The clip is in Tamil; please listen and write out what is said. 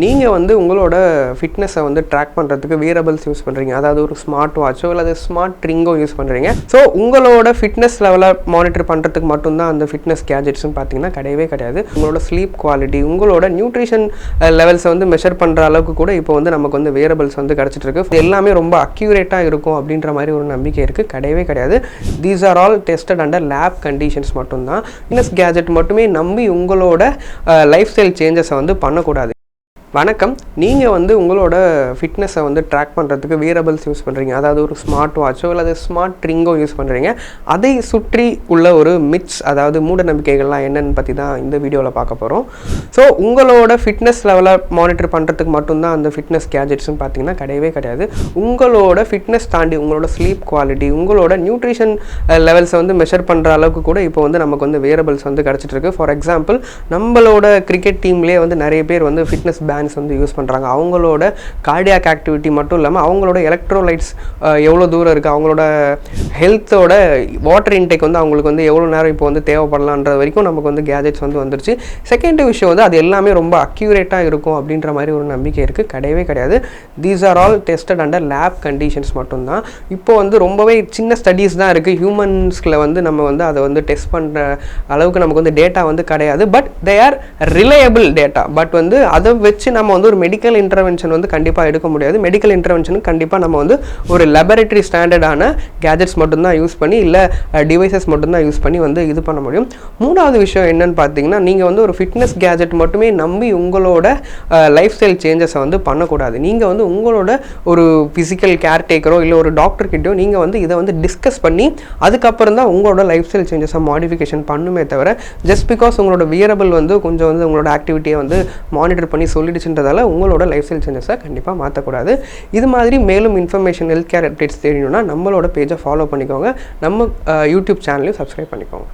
நீங்கள் வந்து உங்களோட ஃபிட்னஸை வந்து ட்ராக் பண்ணுறதுக்கு வியரபிள்ஸ் யூஸ் பண்ணுறீங்க, அதாவது ஒரு ஸ்மார்ட் வாட்சோ இல்லை ஸ்மார்ட் ரிங்கோ யூஸ் பண்ணுறீங்க. ஸோ உங்களோட ஃபிட்னஸ் லெவலை மானிட்டர் பண்ணுறதுக்கு மட்டும்தான் அந்த ஃபிட்னஸ் கேஜெட்ஸ்னு பார்த்தீங்கன்னா கிடையவே கிடையாது. உங்களோட ஸ்லீப் குவாலிட்டி, உங்களோட நியூட்ரிஷன் லெவல்ஸை வந்து மெஷர் பண்ணுற அளவுக்கு கூட இப்போ வந்து நமக்கு வந்து வியரபிள்ஸ் வந்து கிடச்சிட்டு இருக்கு. எல்லாமே ரொம்ப அக்யூரேட்டாக இருக்கும் அப்படின்ற மாதிரி ஒரு நம்பிக்கை இருக்குது. கிடையவே கிடையாது. These are all tested under lab conditions மட்டும்தான். ஃபிட்னஸ் கேஜெட் மட்டுமே நம்பி உங்களோட லைஃப் ஸ்டைல் சேஞ்சஸை வந்து பண்ணக்கூடாது. வணக்கம். நீங்கள் வந்து உங்களோட ஃபிட்னஸை வந்து ட்ராக் பண்ணுறதுக்கு வியரபிள்ஸ் யூஸ் பண்ணுறீங்க, அதாவது ஒரு ஸ்மார்ட் வாட்சோ இல்லை ஸ்மார்ட் ரிங்கோ யூஸ் பண்ணுறீங்க. அதை சுற்றி உள்ள ஒரு மித்ஸ், அதாவது மூட நம்பிக்கைகள்லாம் என்னென்னு பற்றி தான் இந்த வீடியோவில் பார்க்க போகிறோம். ஸோ உங்களோட ஃபிட்னஸ் லெவலை மானிட்டர் பண்ணுறதுக்கு மட்டும்தான் அந்த ஃபிட்னஸ் கேஜெட்ஸ்னு பார்த்தீங்கன்னா கிடையவே கிடையாது. உங்களோட ஃபிட்னஸ் தாண்டி உங்களோட ஸ்லீப் குவாலிட்டி, உங்களோட நியூட்ரிஷன் லெவல்ஸை வந்து மெஷர் பண்ணுற அளவுக்கு கூட இப்போ வந்து நமக்கு வந்து வியரபிள்ஸ் வந்து கிடச்சிட்டு இருக்கு. ஃபார் எக்ஸாம்பிள், நம்மளோட கிரிக்கெட் டீம்லேயே வந்து நிறைய பேர் வந்து ஃபிட்னஸ் வந்து யூஸ் பண்ணுறாங்க. அவங்களோட கார்டியாக் ஆக்டிவிட்டி மட்டும் இல்லாமல் அவங்களோட எலக்ட்ரோலைட்ஸ் எவ்வளோ தூரம் இருக்குது, அவங்களோட ஹெல்த்தோட வாட்டர் இன்டேக் வந்து அவங்களுக்கு வந்து எவ்வளோ நேரம் இப்போ வந்து தேவைப்படலான்ற வரைக்கும் நமக்கு வந்து கேஜெட்ஸ் வந்து வந்துருச்சு. செகண்ட் விஷயம் வந்து அது எல்லாமே ரொம்ப அக்யூரேட்டாக இருக்கும் அப்படின்ற மாதிரி ஒரு நம்பிக்கை இருக்குது. கிடையவே கிடையாது. These are all tested under lab conditions மட்டும்தான். இப்போ வந்து ரொம்பவே சின்ன ஸ்டடீஸ் தான் இருக்குது. ஹியூமன்ஸ்கில் வந்து நம்ம வந்து அதை வந்து டெஸ்ட் பண்ணுற அளவுக்கு நமக்கு வந்து டேட்டா வந்து கிடையாது. But they are reliable data. But வந்து அதை வச்சு நம்ம வந்து ஒரு மெடிக்கல் இன்டர்வென்ஷன் வந்து கண்டிப்பாக எடுக்க முடியாது. மெடிக்கல் இன்டர்வென்ஷனுக்கு கண்டிப்பாக நம்ம வந்து ஒரு லேபரேட்டரி ஸ்டாண்டர்டான கேஜெட்ஸ் மட்டும்தான் யூஸ் பண்ணி, இல்லை டிவைசஸ் மட்டும்தான் யூஸ் பண்ணி வந்து இது பண்ண முடியும். மூணாவது விஷயம் என்னன்னு பார்த்தீங்கன்னா, நீங்கள் வந்து ஒரு ஃபிட்னஸ் கேஜெட் மட்டுமே நம்பி உங்களோட லைஃப் ஸ்டைல் சேஞ்சஸை வந்து பண்ணக்கூடாது. நீங்கள் வந்து உங்களோட ஒரு ஃபிசிக்கல் கேர்டேக்கரோ இல்லை ஒரு டாக்டர்கிட்டயோ நீங்கள் வந்து இதை வந்து டிஸ்கஸ் பண்ணி அதுக்கப்புறம் தான் உங்களோட லைஃப் ஸ்டைல் சேஞ்சஸை மாடிஃபிகேஷன் பண்ணுமே தவிர, ஜஸ்ட் பிகாஸ் உங்களோட வியரபிள் வந்து கொஞ்சம் வந்து உங்களோட ஆக்டிவிட்டியை வந்து மானிட்டர் பண்ணி சொல்லிடுச்சுன்றதால உங்களோட லைஃப் ஸ்டைல் சேஞ்சஸை கண்டிப்பாக மாற்றக்கூடாது. இது மாதிரி மேலும் இன்ஃபர்மேஷன், ஹெல்த் கேர் அப்டேட்ஸ் தெரியணும்னா நம்மளோட பேஜை ஃபாலோ பண்ணிக்கோங்க. நம்ம யூடியூப் சேனலையும் சப்ஸ்கிரைப் பண்ணிக்கோங்க.